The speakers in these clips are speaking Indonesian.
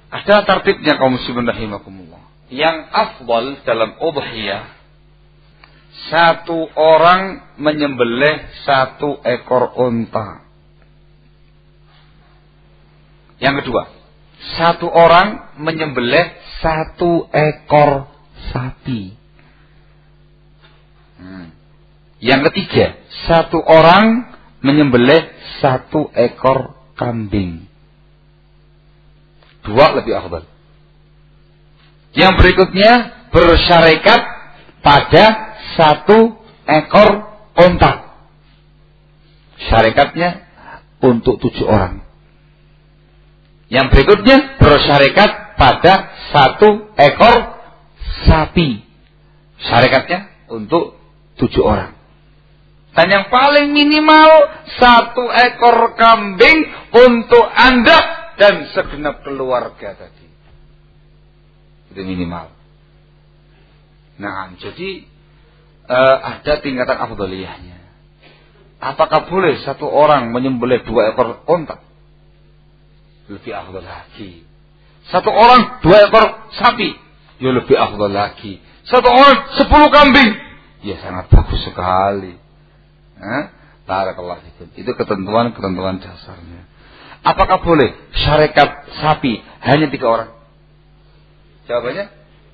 Ada tertibnya kaum muslimin rahimakumullah. Yang afdal dalam udhiyah, satu orang menyembelih satu ekor unta. Yang kedua, satu orang menyembelih satu ekor sapi. Yang ketiga, satu orang menyembelih satu ekor kambing. Dua lebih afdal. Yang berikutnya bersyarekat pada satu ekor unta. Syariatnya untuk 7 orang. Yang berikutnya bersyarekat pada satu ekor sapi. Syariatnya untuk 7 orang. Dan yang paling minimal satu ekor kambing untuk Anda dan segenap keluarga tadi. Itu minimal. Nah, jadi ada tingkatan afdaliyahnya. Apakah boleh satu orang menyembelih 2 ekor unta? Lebih afdal lagi. Satu orang 2 ekor sapi, ya lebih afdal lagi. Satu orang 10 kambing, ya sangat bagus sekali. Barakallahu fikum. Itu ketentuan dasarnya. Apakah boleh syarikat sapi hanya 3 orang? Jawabannya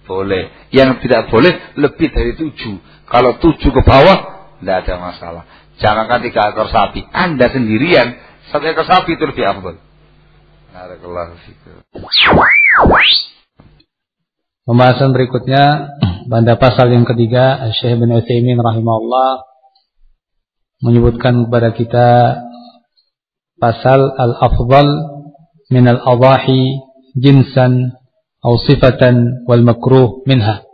boleh. Yang tidak boleh lebih dari 7. Kalau 7 ke bawah tidak ada masalah. Jangankan 3 ekor sapi, Anda sendirian 1 ekor sapi itu lebih afdal. Barakallahu fikum. Pembahasan berikutnya pada pasal yang ketiga, Syekh Ibnu Utsaimin rahimahullah menyebutkan kepada kita pasal al-afdal min al-adhahi jinsan atau sifatan wal makruh minha,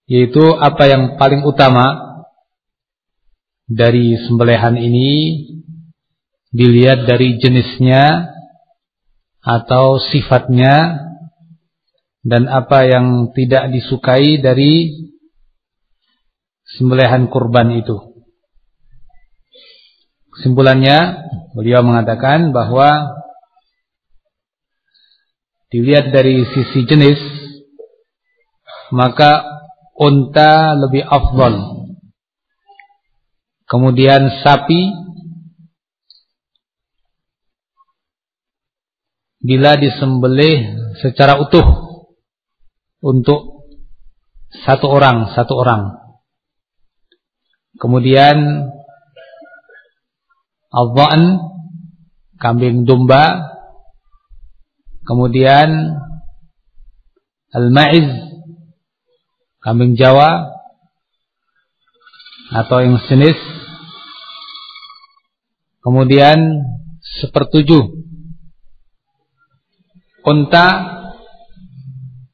yaitu apa yang paling utama dari sembelihan ini dilihat dari jenisnya atau sifatnya, dan apa yang tidak disukai dari sembelihan kurban itu. Kesimpulannya, beliau mengatakan bahwa dilihat dari sisi jenis, maka unta lebih afdal. Kemudian sapi bila disembelih secara utuh untuk satu orang. Kemudian al-dha'n, kambing domba. Kemudian al-ma'iz, kambing Jawa atau yang sejenis. Kemudian 1/7 unta,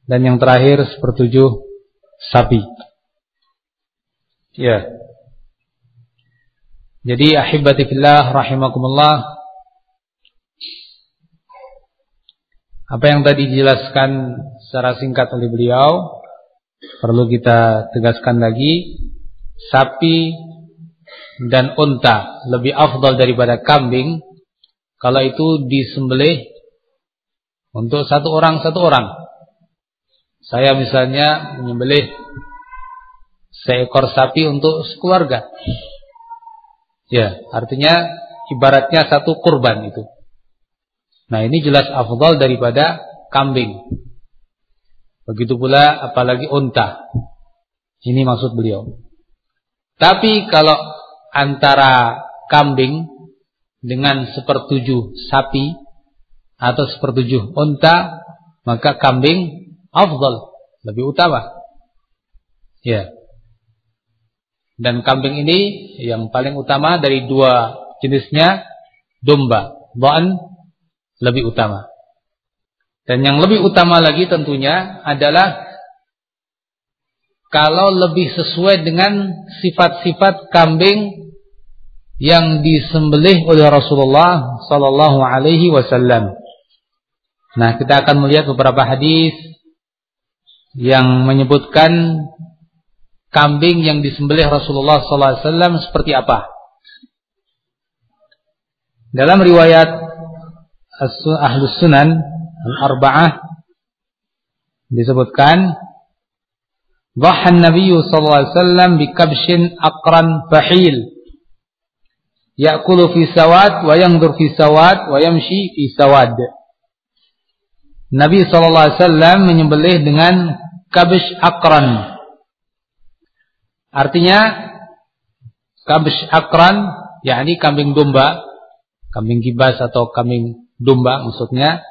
dan yang terakhir 1/7 sapi. Ya. Jadi ahibati fillah rahimakumullah, apa yang tadi dijelaskan secara singkat oleh beliau perlu kita tegaskan lagi. Sapi dan unta lebih afdal daripada kambing kalau itu disembelih untuk satu orang. Saya misalnya menyembelih seekor sapi untuk sekeluarga. Ya, artinya ibaratnya satu kurban itu. Nah, ini jelas afdal daripada kambing. Begitu pula apalagi unta. Ini maksud beliau. Tapi kalau antara kambing dengan 1/7 sapi atau 1/7 unta, maka kambing afdal, lebih utama. Ya. Dan kambing ini yang paling utama dari 2 jenisnya, domba, dha'n, lebih utama. Dan yang lebih utama lagi tentunya adalah kalau lebih sesuai dengan sifat-sifat kambing yang disembelih oleh Rasulullah sallallahu alaihi wasallam. Nah, kita akan melihat beberapa hadis yang menyebutkan kambing yang disembelih Rasulullah sallallahu alaihi wasallam seperti apa. Dalam riwayat Ahlus Sunan al-arba'ah disebutkan dhahan Nabi sallallahu alaihi wasallam bi kabshin aqran fahil ya'kulu fi sawad wa yanzur fi sawad wa yamshi fi sawad. Nabi sallallahu alaihi wasallam menyembelih dengan kabsh aqran. Artinya kabsh aqran yakni kambing domba, kambing kibas atau kambing domba maksudnya,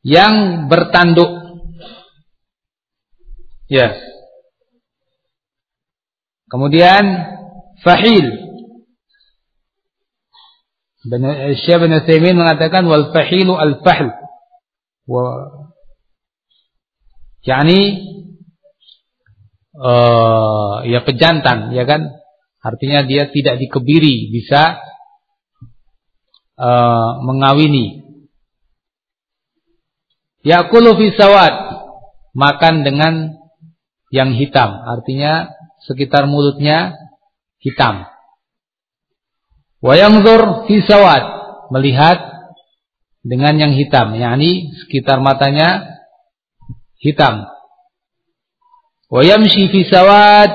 yang bertanduk. Ya. Kemudian fahil. Syekh Ibnu Utsaimin mengatakan wal fahilu al fahl. yakni ya pejantan, ya kan? Artinya dia tidak dikebiri, bisa mengawini. Yaqulu fi sawad, makan dengan yang hitam, artinya sekitar mulutnya hitam. Wa yanzur fi sawad, melihat dengan yang hitam, yakni sekitar matanya hitam. Wa yamshi fi sawad,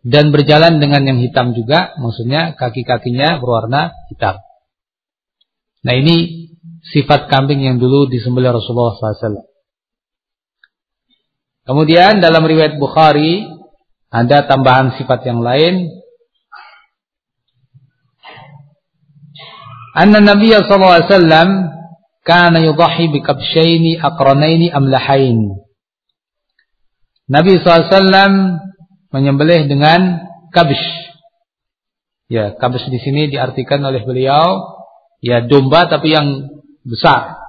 dan berjalan dengan yang hitam juga, maksudnya kaki-kakinya berwarna hitam. Nah, ini sifat kambing yang dulu disembelih Rasulullah SAW. Kemudian dalam riwayat Bukhari ada tambahan sifat yang lain. Anna Nabi sallallahu alaihi wasallam kana yudhi bi kabshaini aqranaini amlahain. Nabi SAW menyembelih dengan kabsh. Ya, kabsh di sini diartikan oleh beliau ya domba tapi yang besar,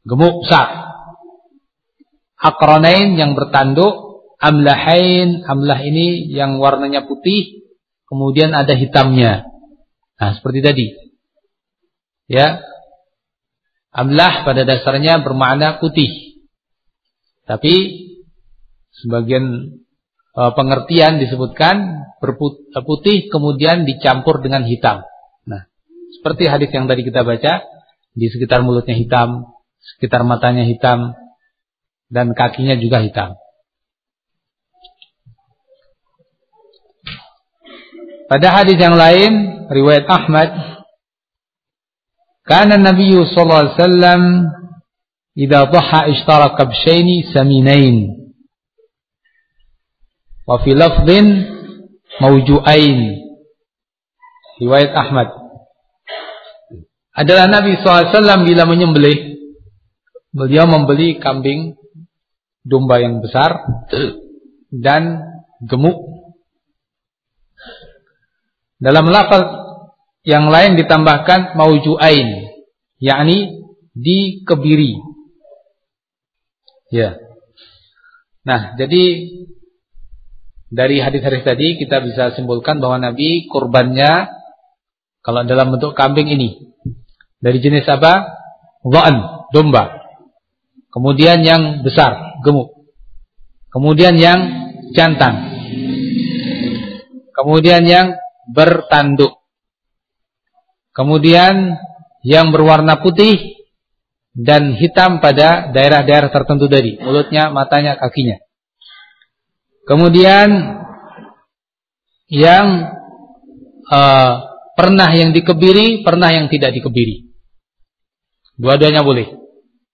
gemuk besar. Aqranain yang bertanduk, amlahain, amlah ini yang warnanya putih, kemudian ada hitamnya. Nah, seperti tadi. Ya. Amlah pada dasarnya bermakna putih. Tapi sebagian pengertian disebutkan putih kemudian dicampur dengan hitam. Nah, seperti hadis yang tadi kita baca, di sekitar mulutnya hitam, sekitar matanya hitam, dan kakinya juga hitam. Pada hadis yang lain, riwayat Ahmad, kana Nabi sallallahu alaihi wasallam idza dhaha ishtara kabshaini saminain. Wa fi lafdhin mawju'ain. Riwayat Ahmad. Adalah Nabi SAW bila menyembelih, beliau membeli kambing domba yang besar dan gemuk. Dalam lafaz yang lain ditambahkan mawju'ain, yakni dikebiri. Ya. Nah, jadi dari hadis-hadis tadi kita bisa simpulkan bahwa Nabi kurbannya kalau dalam bentuk kambing ini dari jenis apa? Dha'n, domba. Kemudian yang besar, gemuk. Kemudian yang jantan. Kemudian yang bertanduk. Kemudian yang berwarna putih dan hitam pada daerah-daerah tertentu tadi, mulutnya, matanya, kakinya. Kemudian yang pernah yang dikebiri, pernah yang tidak dikebiri. Dua-duanya boleh.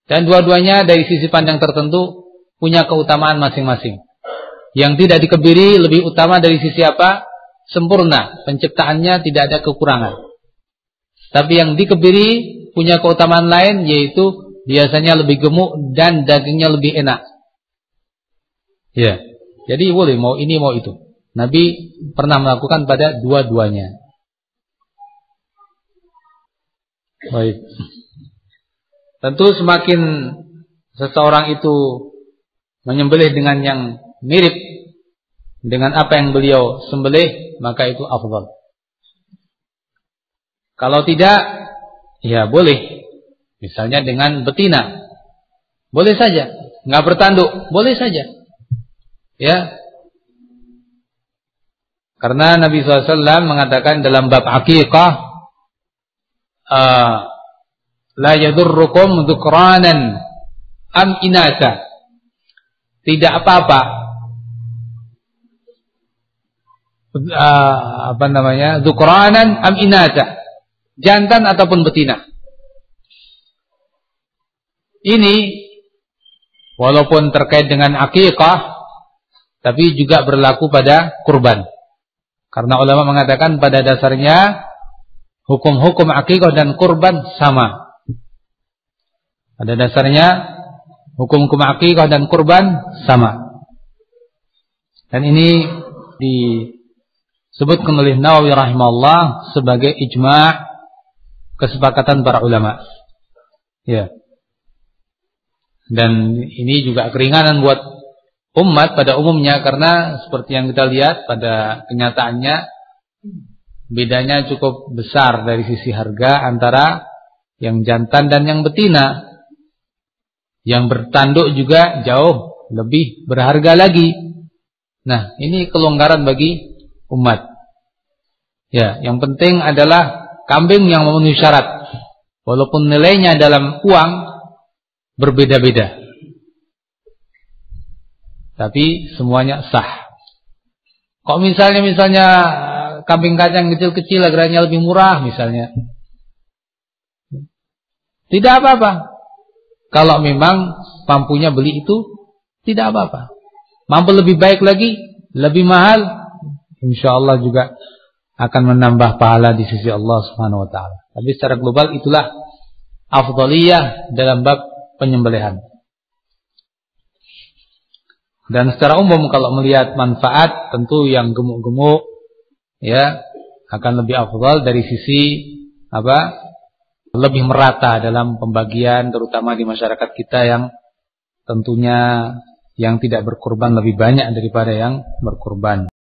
Dan dua-duanya dari sisi pandang tertentu punya keutamaan masing-masing. Yang tidak dikebiri lebih utama dari sisi apa? Sempurna, penciptaannya tidak ada kekurangan. Tapi yang dikebiri punya keutamaan lain, yaitu biasanya lebih gemuk dan dagingnya lebih enak. Ya. Jadi boleh mau ini mau itu. Nabi pernah melakukan pada dua-duanya. Baik. Tentu semakin seseorang itu menyembelih dengan yang mirip dengan apa yang beliau sembelih, maka itu afdal. Kalau tidak, ya boleh. Misalnya dengan betina. Boleh saja. Enggak bertanduk, boleh saja. Ya, karena Nabi SAW mengatakan dalam bab akikah, La yadurrukum dzukranan am inatha. Tidak apa-apa dzukranan am inatha, jantan ataupun betina. Ini walaupun terkait dengan akikah, tapi juga berlaku pada kurban. Karena ulama mengatakan pada dasarnya hukum-hukum akikah dan kurban sama. Pada dasarnya hukum-hukum akikah dan kurban sama. Dan ini disebutkan oleh Nawawi rahimahullah sebagai ijma' kesepakatan para ulama. Ya. Dan ini juga keringanan buat umat pada umumnya, karena seperti yang kita lihat pada kenyataannya bedanya cukup besar dari sisi harga antara yang jantan dan yang betina. Yang bertanduk juga jauh lebih berharga lagi. Nah, ini kelonggaran bagi umat. Ya, yang penting adalah kambing yang memenuhi syarat. Walaupun nilainya dalam uang berbeda-beda, tapi semuanya sah. Kok misalnya kambing kacang kecil-kecil harganya lebih murah misalnya, tidak apa-apa. Kalau memang mampunya beli itu, tidak apa-apa. Mampu lebih baik lagi, lebih mahal, insyaallah juga akan menambah pahala di sisi Allah Subhanahu wa taala. Tapi secara global itulah afdhaliyah dalam bab penyembelihan. Dan secara umum kalau melihat manfaat, tentu yang gemuk-gemuk ya akan lebih afdal dari sisi lebih merata dalam pembagian, terutama di masyarakat kita yang tentunya yang tidak berkurban lebih banyak daripada yang berkurban.